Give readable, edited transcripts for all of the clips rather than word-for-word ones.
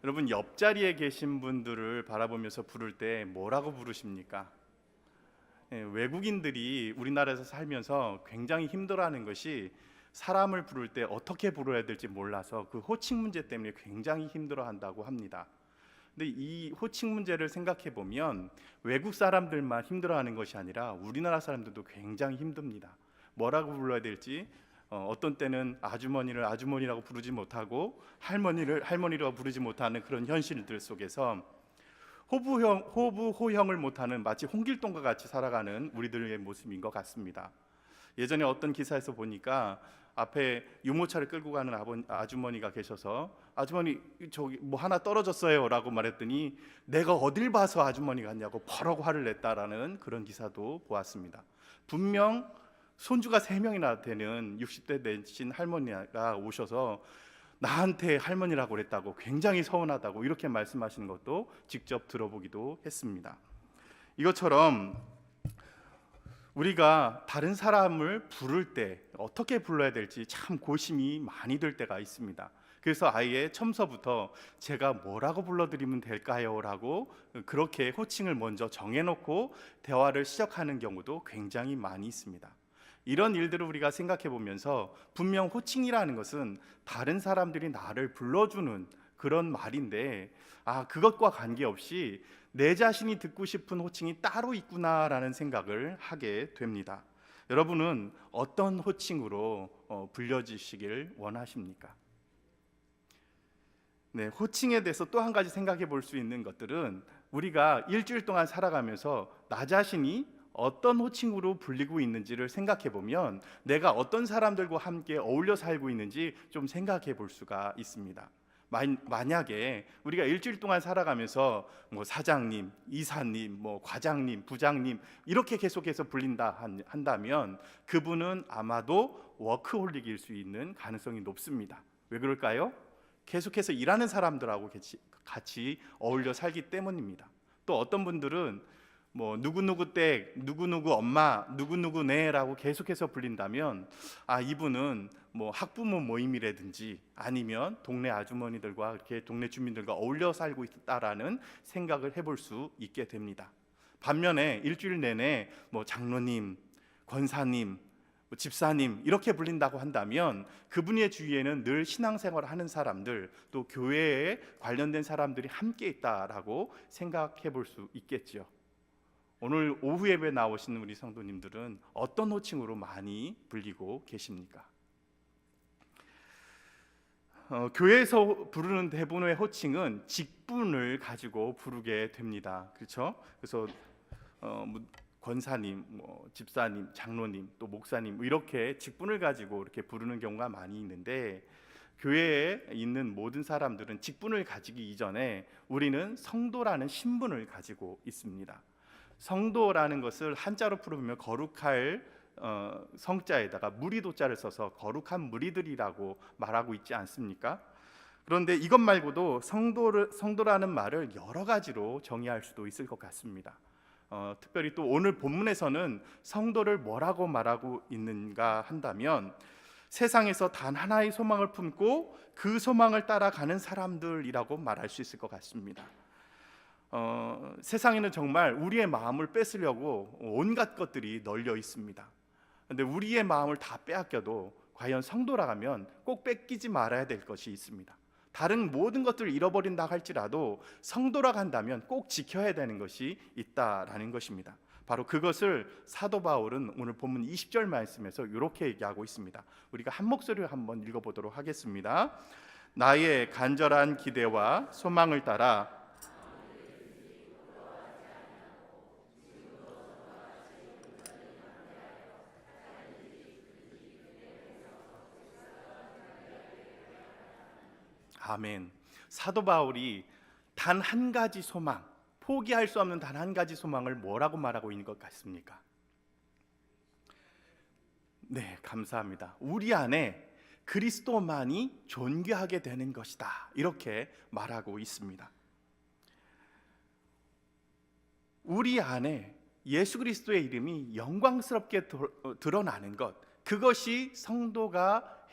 여러분, 옆자리에 계신 분들을 바라보면서 부를 때 뭐라고 부르십니까? 외국인들이 우리나라에서 살면서 굉장히 힘들어하는 것이 사람을 부를 때 어떻게 부르야 될지 몰라서 그 호칭 문제 때문에 굉장히 힘들어한다고 합니다. 근데 이 호칭 문제를 생각해 보면 외국 사람들만 힘들어하는 것이 아니라 우리나라 사람들도 굉장히 힘듭니다. 뭐라고 불러야 될지, 어떤 때는 아주머니를 아주머니라고 부르지 못하고 할머니를 할머니라고 부르지 못하는 그런 현실들 속에서 호부호형을 못하는 마치 홍길동과 같이 살아가는 우리들의 모습인 것 같습니다. 예전에 어떤 기사에서 보니까 앞에 유모차를 끌고 가는 아주머니가 계셔서 아주머니 저기 뭐 하나 떨어졌어요 라고 말했더니 내가 어딜 봐서 아주머니 같냐고 버럭 화를 냈다라는 그런 기사도 보았습니다. 분명 손주가 3명이나 되는 60대 되신 할머니가 오셔서 나한테 할머니라고 그랬다고 굉장히 서운하다고 이렇게 말씀하시는 것도 직접 들어보기도 했습니다. 이것처럼 우리가 다른 사람을 부를 때 어떻게 불러야 될지 참 고심이 많이 될 때가 있습니다. 그래서 아예 처음서부터 제가 뭐라고 불러드리면 될까요? 라고 그렇게 호칭을 먼저 정해놓고 대화를 시작하는 경우도 굉장히 많이 있습니다. 이런 일들을 우리가 생각해 보면서 분명 호칭이라는 것은 다른 사람들이 나를 불러주는 그런 말인데 그것과 관계없이 내 자신이 듣고 싶은 호칭이 따로 있구나라는 생각을 하게 됩니다. 여러분은 어떤 호칭으로 불려주시길 원하십니까? 네, 호칭에 대해서 또 한 가지 생각해 볼 수 있는 것들은 우리가 일주일 동안 살아가면서 나 자신이 어떤 호칭으로 불리고 있는지를 생각해 보면 내가 어떤 사람들과 함께 어울려 살고 있는지 좀 생각해 볼 수가 있습니다. 만약에 우리가 일주일 동안 살아가면서 뭐 사장님, 이사님, 뭐 과장님, 부장님 이렇게 계속해서 불린다 한다면 그분은 아마도 워크홀릭일 수 있는 가능성이 높습니다. 왜 그럴까요? 계속해서 일하는 사람들하고 같이 어울려 살기 때문입니다. 또 어떤 분들은 뭐 누구누구 댁, 누구누구 엄마, 누구누구네라고 계속해서 불린다면 이분은 뭐 학부모 모임이라든지 아니면 동네 아주머니들과 이렇게 동네 주민들과 어울려 살고 있다라는 생각을 해볼 수 있게 됩니다. 반면에 일주일 내내 뭐 장로님, 권사님, 집사님 이렇게 불린다고 한다면 그분의 주위에는 늘 신앙생활을 하는 사람들 또 교회에 관련된 사람들이 함께 있다라고 생각해 볼 수 있겠죠. 오늘 오후 예배 나오시는 우리 성도님들은 어떤 호칭으로 많이 불리고 계십니까? 교회에서 부르는 대부분의 호칭은 직분을 가지고 부르게 됩니다. 그렇죠? 그래서 권사님, 집사님, 장로님, 또 목사님 이렇게 직분을 가지고 이렇게 부르는 경우가 많이 있는데 교회에 있는 모든 사람들은 직분을 가지기 이전에 우리는 성도라는 신분을 가지고 있습니다. 성도라는 것을 한자로 풀어보면 거룩할 성자에다가 무리도자를 써서 거룩한 무리들이라고 말하고 있지 않습니까? 그런데 이것 말고도 성도라는 말을 여러 가지로 정의할 수도 있을 것 같습니다. 특별히 또 오늘 본문에서는 성도를 뭐라고 말하고 있는가 한다면 세상에서 단 하나의 소망을 품고 그 소망을 따라가는 사람들이라고 말할 수 있을 것 같습니다. 세상에는 정말 우리의 마음을 뺏으려고 온갖 것들이 널려 있습니다. 그런데 우리의 마음을 다 빼앗겨도 과연 성도라 하면 꼭 뺏기지 말아야 될 것이 있습니다. 다른 모든 것들을 잃어버린다 할지라도 성도라 한다면 꼭 지켜야 되는 것이 있다라는 것입니다. 바로 그것을 사도 바울은 오늘 본문 20절 말씀에서 이렇게 얘기하고 있습니다. 우리가 한 목소리로 한번 읽어보도록 하겠습니다. 나의 간절한 기대와 소망을 따라 아멘. 사도 바울이 단 한 가지 소망, 포기할 수 없는 단 한 가지 소망을 뭐라고 말하고 있는 것 같습니까? 네, 감사합니다. 우리 안에 그리스도만이 존귀하게 되는 것이다. 이렇게 말하고 있습니다. 우리 안에 예수 그리스도의 이름이 영광스럽게 드러나는 것, 그것이 성도가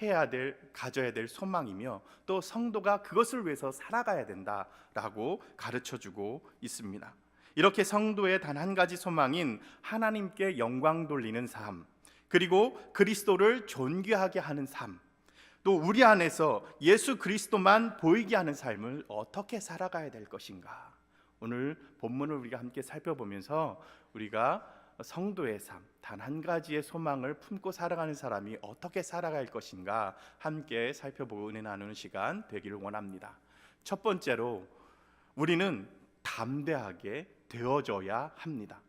가져야 될 소망이며 또 성도가 그것을 위해서 살아가야 된다라고 가르쳐주고 있습니다. 이렇게 성도의 단 한 가지 소망인 하나님께 영광 돌리는 삶, 그리고 그리스도를 존귀하게 하는 삶, 또 우리 안에서 예수 그리스도만 보이게 하는 삶을 어떻게 살아가야 될 것인가, 오늘 본문을 우리가 함께 살펴보면서 우리가 성도의 삶, 단 한 가지의 소망을 품고 살아가는 사람이 어떻게 살아갈 것인가 함께 살펴보고 은혜 나누는 시간 되기를 원합니다. 첫 번째로 우리는 담대하게 되어져야 합니다.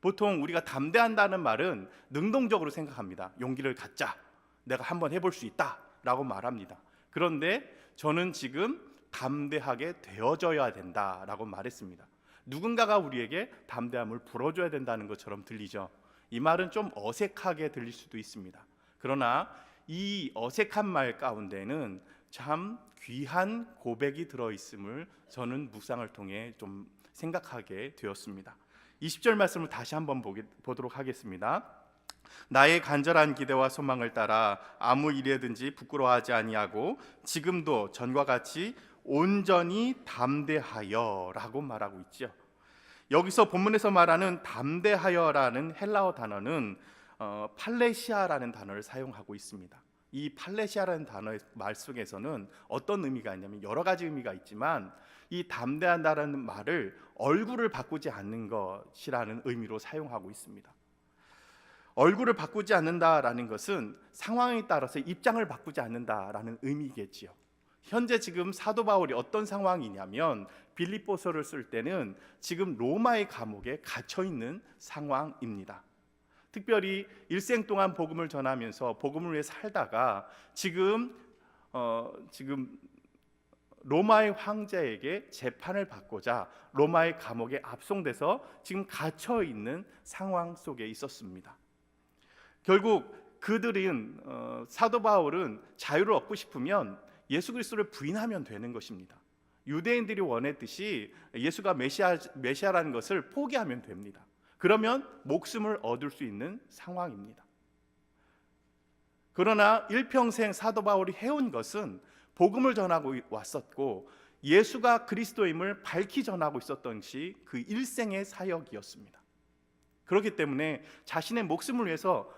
보통 우리가 담대한다는 말은 능동적으로 생각합니다. 용기를 갖자, 내가 한번 해볼 수 있다 라고 말합니다. 그런데 저는 지금 담대하게 되어져야 된다라고 말했습니다. 누군가가 우리에게 담대함을 불어줘야 된다는 것처럼 들리죠. 이 말은 좀 어색하게 들릴 수도 있습니다. 그러나 이 어색한 말 가운데는 참 귀한 고백이 들어있음을 저는 묵상을 통해 좀 생각하게 되었습니다. 20절 말씀을 다시 한번 보도록 하겠습니다. 나의 간절한 기대와 소망을 따라 아무 일에든지 부끄러워하지 아니하고 지금도 전과 같이 온전히 담대하여 라고 말하고 있죠. 여기서 본문에서 말하는 담대하여라는 헬라어 단어는 팔레시아라는 단어를 사용하고 있습니다. 이 팔레시아라는 단어의 말 속에서는 어떤 의미가 있냐면 여러 가지 의미가 있지만 이 담대한다라는 말을 얼굴을 바꾸지 않는 것이라는 의미로 사용하고 있습니다. 얼굴을 바꾸지 않는다라는 것은 상황에 따라서 입장을 바꾸지 않는다라는 의미겠지요. 현재 지금 사도 바울이 어떤 상황이냐면 빌립보서를 쓸 때는 지금 로마의 감옥에 갇혀 있는 상황입니다. 특별히 일생 동안 복음을 전하면서 복음을 위해 살다가 지금 로마의 황제에게 재판을 받고자 로마의 감옥에 압송돼서 지금 갇혀 있는 상황 속에 있었습니다. 결국 그들은 사도 바울은 자유를 얻고 싶으면 예수 그리스도를 부인하면 되는 것입니다. 유대인들이 원했듯이 예수가 메시아라는 것을 포기하면 됩니다. 그러면 목숨을 얻을 수 있는 상황입니다. 그러나 일평생 사도 바울이 해온 것은 복음을 전하고 왔었고 예수가 그리스도임을 밝히 전하고 있었던 것이 그 일생의 사역이었습니다. 그렇기 때문에 자신의 목숨을 위해서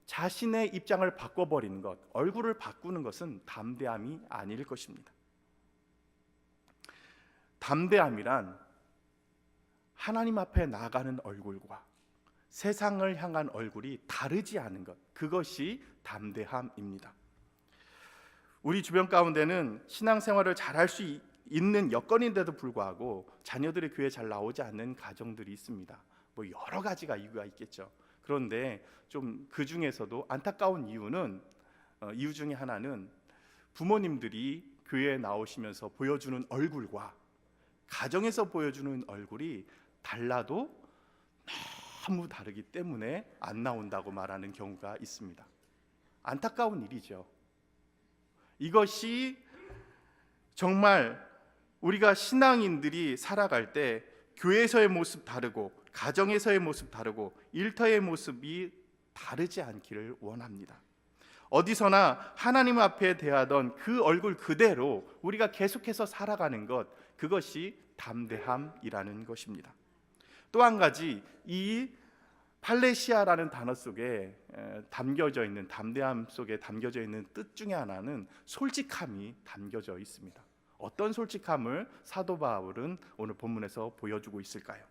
자신의 입장을 바꿔버리는 것, 얼굴을 바꾸는 것은 담대함이 아닐 것입니다. 담대함이란 하나님 앞에 나가는 얼굴과 세상을 향한 얼굴이 다르지 않은 것, 그것이 담대함입니다. 우리 주변 가운데는 신앙생활을 잘할 수 있는 여건인데도 불구하고 자녀들이 교회에 잘 나오지 않는 가정들이 있습니다. 뭐 여러 가지가 이유가 있겠죠. 그런데 좀 그 중에서도 안타까운 이유 중에 하나는 부모님들이 교회에 나오시면서 보여주는 얼굴과 가정에서 보여주는 얼굴이 달라도 너무 다르기 때문에 안 나온다고 말하는 경우가 있습니다. 안타까운 일이죠. 이것이 정말 우리가 신앙인들이 살아갈 때 교회에서의 모습 다르고 가정에서의 모습 다르고 일터의 모습이 다르지 않기를 원합니다. 어디서나 하나님 앞에 대하던 그 얼굴 그대로 우리가 계속해서 살아가는 것, 그것이 담대함이라는 것입니다. 또 한 가지, 이 팔레시아라는 단어 속에 담겨져 있는, 담대함 속에 담겨져 있는 뜻 중에 하나는 솔직함이 담겨져 있습니다. 어떤 솔직함을 사도 바울은 오늘 본문에서 보여주고 있을까요?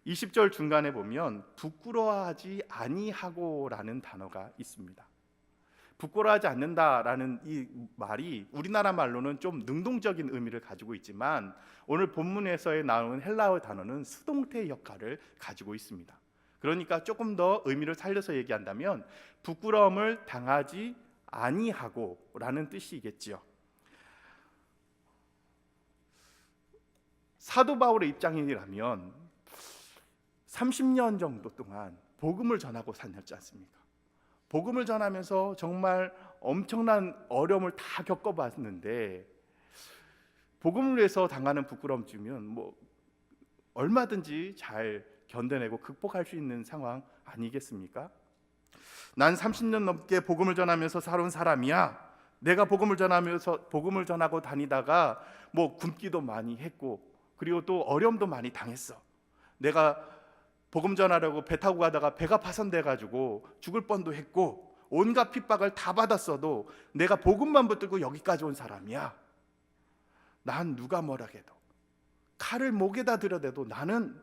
20절 중간에 보면 부끄러워하지 아니하고라는 단어가 있습니다. 부끄러워하지 않는다라는 이 말이 우리나라 말로는 좀 능동적인 의미를 가지고 있지만 오늘 본문에서 나오는 헬라어 단어는 수동태 역할을 가지고 있습니다. 그러니까 조금 더 의미를 살려서 얘기한다면 부끄러움을 당하지 아니하고라는 뜻이겠지요. 사도 바울의 입장이라면 30년 정도 동안 복음을 전하고 다녔지 않습니까? 복음을 전하면서 정말 엄청난 어려움을 다 겪어봤는데 복음을 위해서 당하는 부끄러움쯤은 뭐 얼마든지 잘 견뎌내고 극복할 수 있는 상황 아니겠습니까? 난 30년 넘게 복음을 전하면서 살아온 사람이야. 내가 복음을 전하고 다니다가 뭐 굶기도 많이 했고, 그리고 또 어려움도 많이 당했어. 내가 복음 전하려고 배 타고 가다가 배가 파손돼 가지고 죽을 뻔도 했고, 온갖 핍박을 다 받았어도 내가 복음만 붙들고 여기까지 온 사람이야. 난 누가 뭐라 해도, 칼을 목에다 들여대도 나는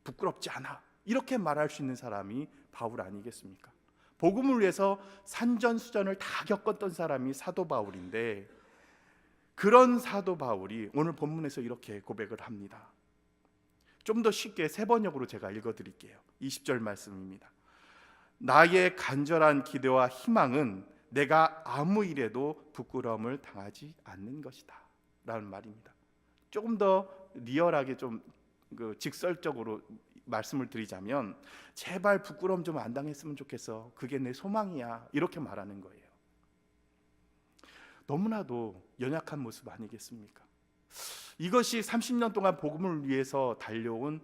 부끄럽지 않아. 이렇게 말할 수 있는 사람이 바울 아니겠습니까? 복음을 위해서 산전수전을 다 겪었던 사람이 사도 바울인데, 그런 사도 바울이 오늘 본문에서 이렇게 고백을 합니다. 좀 더 쉽게 세 번역으로 제가 읽어드릴게요. 20절 말씀입니다. 나의 간절한 기대와 희망은 내가 아무 일에도 부끄러움을 당하지 않는 것이다 라는 말입니다. 조금 더 리얼하게 좀 직설적으로 말씀을 드리자면, 제발 부끄러움 좀 안 당했으면 좋겠어. 그게 내 소망이야. 이렇게 말하는 거예요. 너무나도 연약한 모습 아니겠습니까? 이것이 30년 동안 복음을 위해서 달려온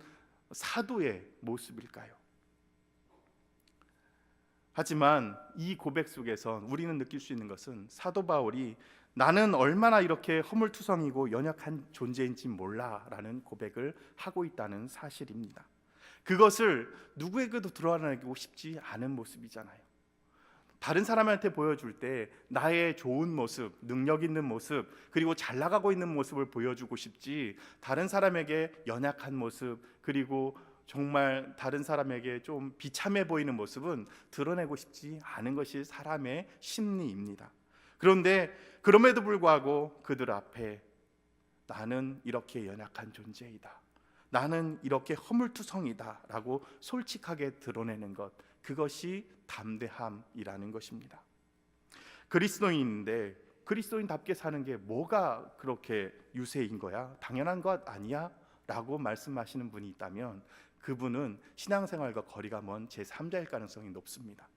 사도의 모습일까요? 하지만 이 고백 속에서 우리는 느낄 수 있는 것은, 사도 바울이 나는 얼마나 이렇게 허물투성이고 연약한 존재인지 몰라 라는 고백을 하고 있다는 사실입니다. 그것을 누구에게도 드러내고 싶지 않은 모습이잖아요. 다른 사람한테 보여줄 때 나의 좋은 모습, 능력 있는 모습, 그리고 잘 나가고 있는 모습을 보여주고 싶지, 다른 사람에게 연약한 모습, 그리고 정말 다른 사람에게 좀 비참해 보이는 모습은 드러내고 싶지 않은 것이 사람의 심리입니다. 그런데 그럼에도 불구하고 그들 앞에 나는 이렇게 연약한 존재이다, 나는 이렇게 허물투성이다 라고 솔직하게 드러내는 것, 그것이 담대함이라는 것입니다. 그리스도인인데 그리스도인답게 사는 게 뭐가 그렇게 유세인 거야? 당연한 것 아니야? 라고 말씀하시는 분이 있다면, 그분은 신앙생활과 거리가 먼 제3자일 가능성이 높습니다.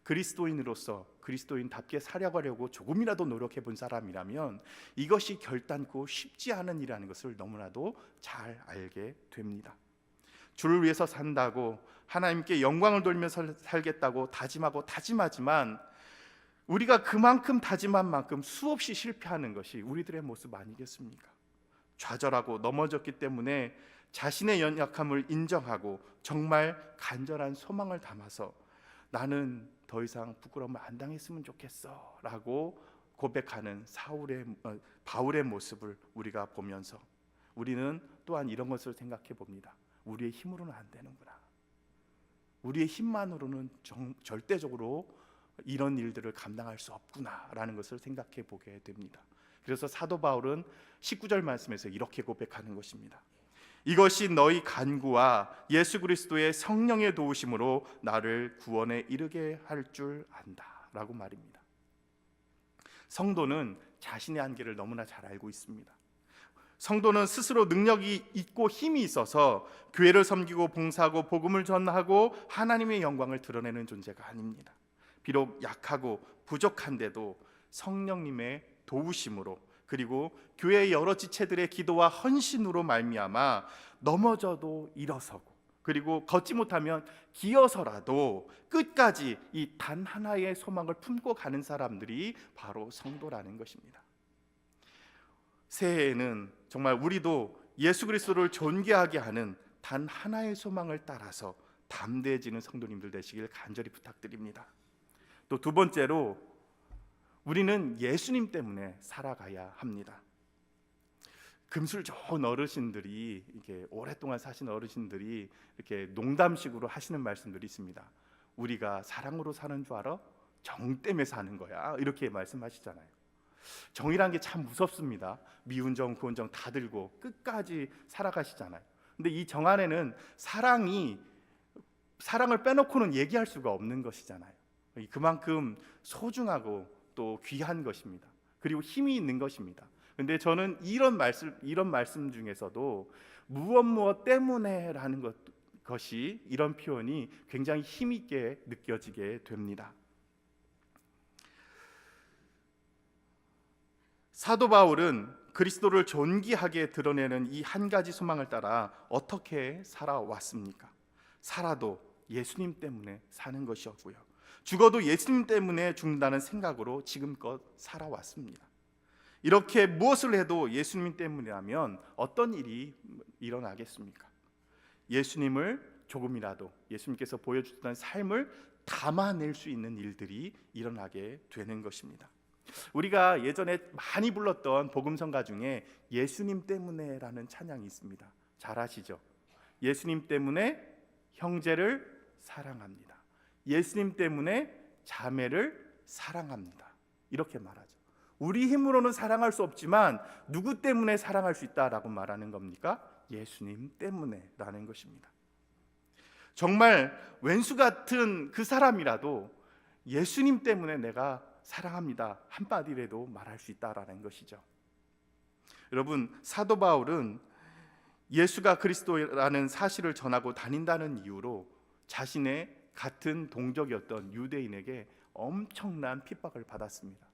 그리스도인으로서 그리스도인답게 살아가려고 조금이라도 노력해 본 사람이라면 이것이 결단코 쉽지 않은 일이라는 것을 너무나도 잘 알게 됩니다. 주를 위해서 산다고, 하나님께 영광을 돌리면서 살겠다고 다짐하지만 우리가 그만큼 다짐한 만큼 수없이 실패하는 것이 우리들의 모습 아니겠습니까? 좌절하고 넘어졌기 때문에 자신의 연약함을 인정하고 정말 간절한 소망을 담아서 나는 더 이상 부끄러움을 안 당했으면 좋겠어 라고 고백하는 바울의 모습을 우리가 보면서 우리는 또한 이런 것을 생각해 봅니다. 우리의 힘으로는 안 되는구나. 우리의 힘만으로는 절대적으로 이런 일들을 감당할 수 없구나 라는 것을 생각해 보게 됩니다. 그래서 사도 바울은 19절 말씀에서 이렇게 고백하는 것입니다. 이것이 너희 간구와 예수 그리스도의 성령의 도우심으로 나를 구원에 이르게 할 줄 안다 라고 말입니다. 성도는 자신의 한계를 너무나 잘 알고 있습니다. 성도는 스스로 능력이 있고 힘이 있어서 교회를 섬기고 봉사하고 복음을 전하고 하나님의 영광을 드러내는 존재가 아닙니다. 비록 약하고 부족한데도 성령님의 도우심으로, 그리고 교회의 여러 지체들의 기도와 헌신으로 말미암아 넘어져도 일어서고, 그리고 걷지 못하면 기어서라도 끝까지 이 단 하나의 소망을 품고 가는 사람들이 바로 성도라는 것입니다. 새해에는 정말 우리도 예수 그리스도를 존귀하게 하는 단 하나의 소망을 따라서 담대해지는 성도님들 되시길 간절히 부탁드립니다. 또 두 번째로, 우리는 예수님 때문에 살아가야 합니다. 금술 좋은 어르신들이, 이렇게 오랫동안 사신 어르신들이 이렇게 농담식으로 하시는 말씀들이 있습니다. 우리가 사랑으로 사는 줄 알아? 정 때문에 사는 거야. 이렇게 말씀하시잖아요. 정이란 게 참 무섭습니다. 미운 정, 고운 정 다 들고 끝까지 살아가시잖아요. 근데 이 정 안에는 사랑을 빼놓고는 얘기할 수가 없는 것이잖아요. 그만큼 소중하고 또 귀한 것입니다. 그리고 힘이 있는 것입니다. 근데 저는 이런 말씀 중에서도 무엇 때문에라는 것이, 이런 표현이 굉장히 힘 있게 느껴지게 됩니다. 사도 바울은 그리스도를 존귀하게 드러내는 이 한 가지 소망을 따라 어떻게 살아왔습니까? 살아도 예수님 때문에 사는 것이었고요. 죽어도 예수님 때문에 죽는다는 생각으로 지금껏 살아왔습니다. 이렇게 무엇을 해도 예수님 때문이라면 어떤 일이 일어나겠습니까? 예수님을 조금이라도 예수님께서 보여주던 삶을 담아낼 수 있는 일들이 일어나게 되는 것입니다. 우리가 예전에 많이 불렀던 복음성가 중에 예수님 때문에라는 찬양이 있습니다. 잘 아시죠? 예수님 때문에 형제를 사랑합니다. 예수님 때문에 자매를 사랑합니다. 이렇게 말하죠. 우리 힘으로는 사랑할 수 없지만 누구 때문에 사랑할 수 있다라고 말하는 겁니까? 예수님 때문에라는 것입니다. 정말 왼수 같은 그 사람이라도 예수님 때문에 내가 사랑합니다 한마디라도 말할 수 있다라는 것이죠. 여러분, 사도 바울은 예수가 그리스도라는 사실을 전하고 다닌다는 이유로 자신의 같은 동족이었던 유대인에게 엄청난 핍박을 받았습니다.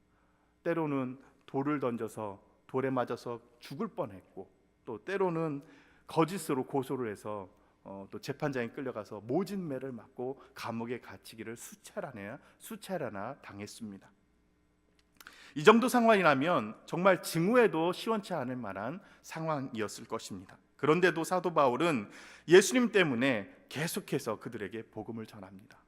때로는 돌을 던져서 돌에 맞아서 죽을 뻔했고, 또 때로는 거짓으로 고소를 해서 또 재판장에 끌려가서 모진 매를 맞고 감옥에 갇히기를 수차례나 당했습니다. 이 정도 상황이라면 정말 증오해도 시원치 않을 만한 상황이었을 것입니다. 그런데도 사도 바울은 예수님 때문에 계속해서 그들에게 복음을 전합니다.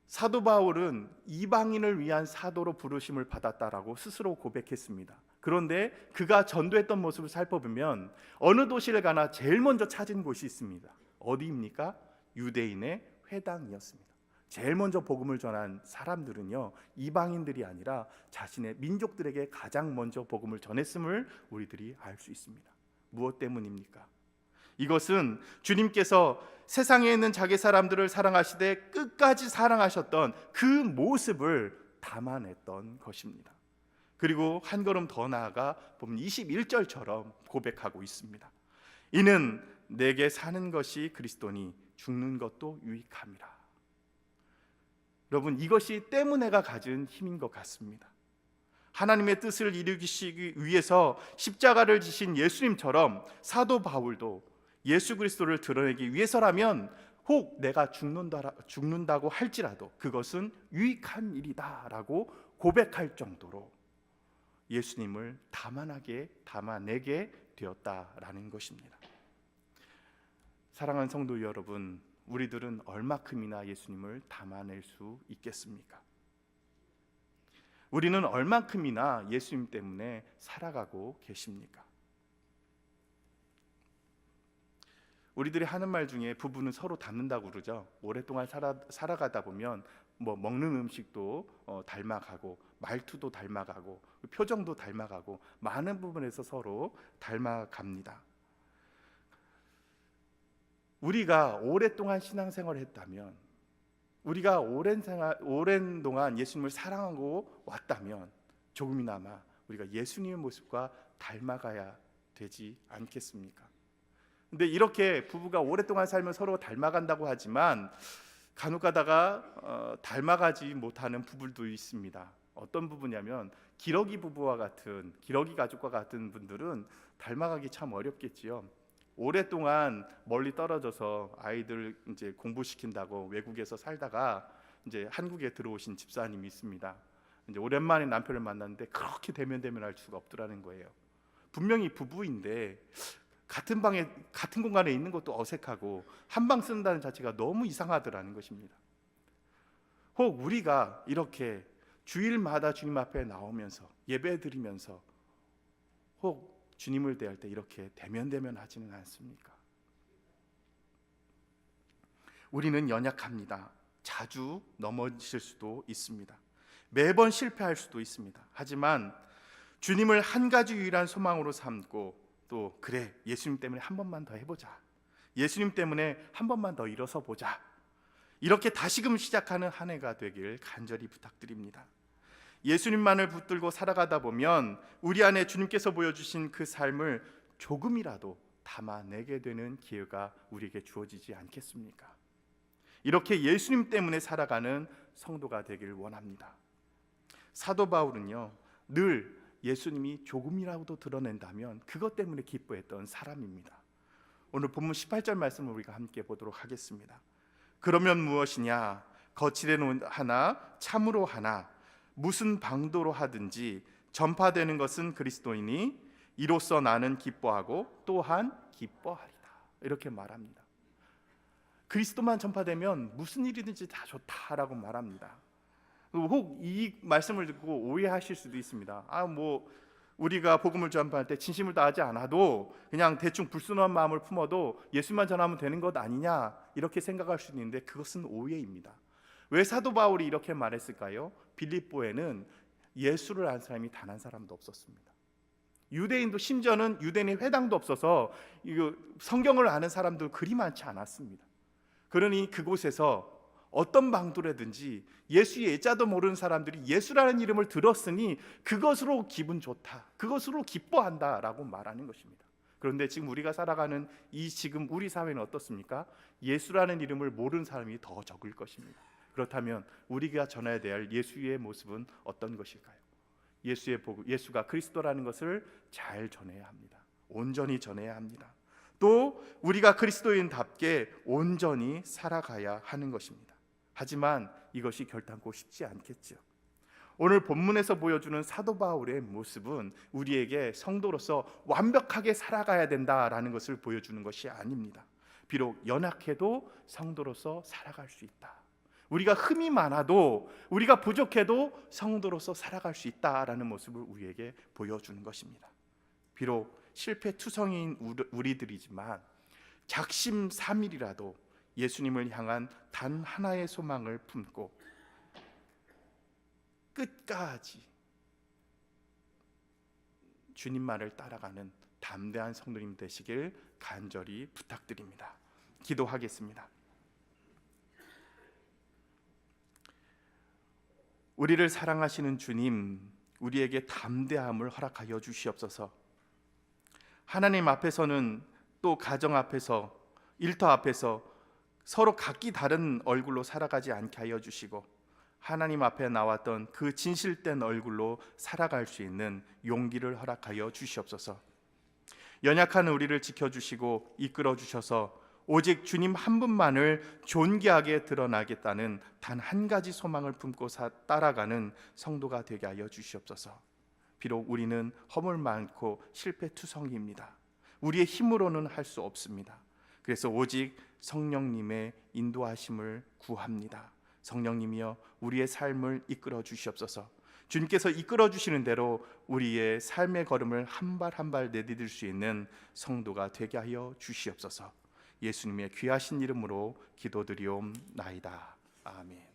사도 바울은 이방인을 위한 사도로 부르심을 받았다라고 스스로 고백했습니다. 그런데 그가 전도했던 모습을 살펴보면 어느 도시를 가나 제일 먼저 찾은 곳이 있습니다. 어디입니까? 유대인의 회당이었습니다. 제일 먼저 복음을 전한 사람들은요, 이방인들이 아니라 자신의 민족들에게 가장 먼저 복음을 전했음을 우리들이 알 수 있습니다. 무엇 때문입니까? 이것은 주님께서 세상에 있는 자기 사람들을 사랑하시되 끝까지 사랑하셨던 그 모습을 담아냈던 것입니다. 그리고 한 걸음 더 나아가 보면 21절처럼 고백하고 있습니다. 이는 내게 사는 것이 그리스도니 죽는 것도 유익함이라. 여러분, 이것이 때문에가 가진 힘인 것 같습니다. 하나님의 뜻을 이루시기 위해서 십자가를 지신 예수님처럼 사도 바울도 예수 그리스도를 드러내기 위해서라면 혹 내가 죽는다고 할지라도 그것은 유익한 일이다라고 고백할 정도로 예수님을 담아내게 되었다라는 것입니다. 사랑하는 성도 여러분, 우리들은 얼마큼이나 예수님을 담아낼 수 있겠습니까? 우리는 얼마큼이나 예수님 때문에 살아가고 계십니까? 우리들이 하는 말 중에 부부는 서로 닮는다고 그러죠. 오랫동안 살아가다 보면 뭐 먹는 음식도 닮아가고 말투도 닮아가고 표정도 닮아가고 많은 부분에서 서로 닮아갑니다. 우리가 오랫동안 신앙생활을 했다면, 우리가 오랜 동안 예수님을 사랑하고 왔다면 조금이나마 우리가 예수님의 모습과 닮아가야 되지 않겠습니까? 근데 이렇게 부부가 오랫동안 살면 서로 닮아간다고 하지만 간혹 가다가 닮아가지 못하는 부부도 있습니다. 어떤 부부냐면 기러기 가족과 같은 분들은 닮아가기 참 어렵겠지요. 오랫동안 멀리 떨어져서 아이들 이제 공부시킨다고 외국에서 살다가 이제 한국에 들어오신 집사님이 있습니다. 이제 오랜만에 남편을 만났는데 그렇게 대면할 수가 없더라는 거예요. 분명히 부부인데 같은 방에 같은 공간에 있는 것도 어색하고 한 방 쓴다는 자체가 너무 이상하더라는 것입니다. 혹 우리가 이렇게 주일마다 주님 앞에 나오면서 예배 드리면서 혹 주님을 대할 때 이렇게 대면하지는 않습니까? 우리는 연약합니다. 자주 넘어질 수도 있습니다. 매번 실패할 수도 있습니다. 하지만 주님을 한 가지 유일한 소망으로 삼고 또 그래, 예수님 때문에 한 번만 더 해보자, 예수님 때문에 한 번만 더 일어서 보자, 이렇게 다시금 시작하는 한 해가 되길 간절히 부탁드립니다. 예수님만을 붙들고 살아가다 보면 우리 안에 주님께서 보여주신 그 삶을 조금이라도 담아내게 되는 기회가 우리에게 주어지지 않겠습니까? 이렇게 예수님 때문에 살아가는 성도가 되길 원합니다. 사도 바울은요, 늘 예수님이 조금이라도 드러낸다면 그것 때문에 기뻐했던 사람입니다. 오늘 본문 18절 말씀을 우리가 함께 보도록 하겠습니다. 그러면 무엇이냐? 거칠에는 하나 참으로 하나 무슨 방도로 하든지 전파되는 것은 그리스도이니 이로써 나는 기뻐하고 또한 기뻐하리라. 이렇게 말합니다. 그리스도만 전파되면 무슨 일이든지 다 좋다라고 말합니다. 혹 이 말씀을 듣고 오해하실 수도 있습니다. 우리가 복음을 전파할 때 진심을 다하지 않아도 그냥 대충 불순한 마음을 품어도 예수만 전하면 되는 것 아니냐 이렇게 생각할 수도 있는데 그것은 오해입니다. 왜 사도 바울이 이렇게 말했을까요? 빌립보에는 예수를 아는 사람이 단 한 사람도 없었습니다. 유대인도 심지어는 유대인의 회당도 없어서 성경을 아는 사람도 그리 많지 않았습니다. 그러니 그곳에서 어떤 방도라든지 예수의 예자도 모르는 사람들이 예수라는 이름을 들었으니 그것으로 기분 좋다, 그것으로 기뻐한다라고 말하는 것입니다. 그런데 지금 우리가 살아가는 지금 우리 사회는 어떻습니까? 예수라는 이름을 모르는 사람이 더 적을 것입니다. 그렇다면 우리가 전해야 될 예수의 모습은 어떤 것일까요? 예수가 그리스도라는 것을 잘 전해야 합니다. 온전히 전해야 합니다. 또 우리가 그리스도인답게 온전히 살아가야 하는 것입니다. 하지만 이것이 결단코 쉽지 않겠죠. 오늘 본문에서 보여주는 사도 바울의 모습은 우리에게 성도로서 완벽하게 살아가야 된다라는 것을 보여주는 것이 아닙니다. 비록 연약해도 성도로서 살아갈 수 있다. 우리가 흠이 많아도 우리가 부족해도 성도로서 살아갈 수 있다라는 모습을 우리에게 보여주는 것입니다. 비록 실패투성이인 우리들이지만 작심삼일이라도 예수님을 향한 단 하나의 소망을 품고 끝까지 주님만을 따라가는 담대한 성도님 되시길 간절히 부탁드립니다. 기도하겠습니다. 우리를 사랑하시는 주님, 우리에게 담대함을 허락하여 주시옵소서. 하나님 앞에서는 또 가정 앞에서 일터 앞에서 서로 각기 다른 얼굴로 살아가지 않게 하여 주시고 하나님 앞에 나왔던 그 진실된 얼굴로 살아갈 수 있는 용기를 허락하여 주시옵소서. 연약한 우리를 지켜주시고 이끌어 주셔서 오직 주님 한 분만을 존귀하게 드러나겠다는 단 한 가지 소망을 품고 따라가는 성도가 되게 하여 주시옵소서. 비록 우리는 허물 많고 실패투성이입니다. 우리의 힘으로는 할 수 없습니다. 그래서 오직 성령님의 인도하심을 구합니다. 성령님이여 우리의 삶을 이끌어 주시옵소서. 주님께서 이끌어 주시는 대로 우리의 삶의 걸음을 한 발 한 발 내디딜 수 있는 성도가 되게 하여 주시옵소서. 예수님의 귀하신 이름으로 기도드리옵나이다. 아멘.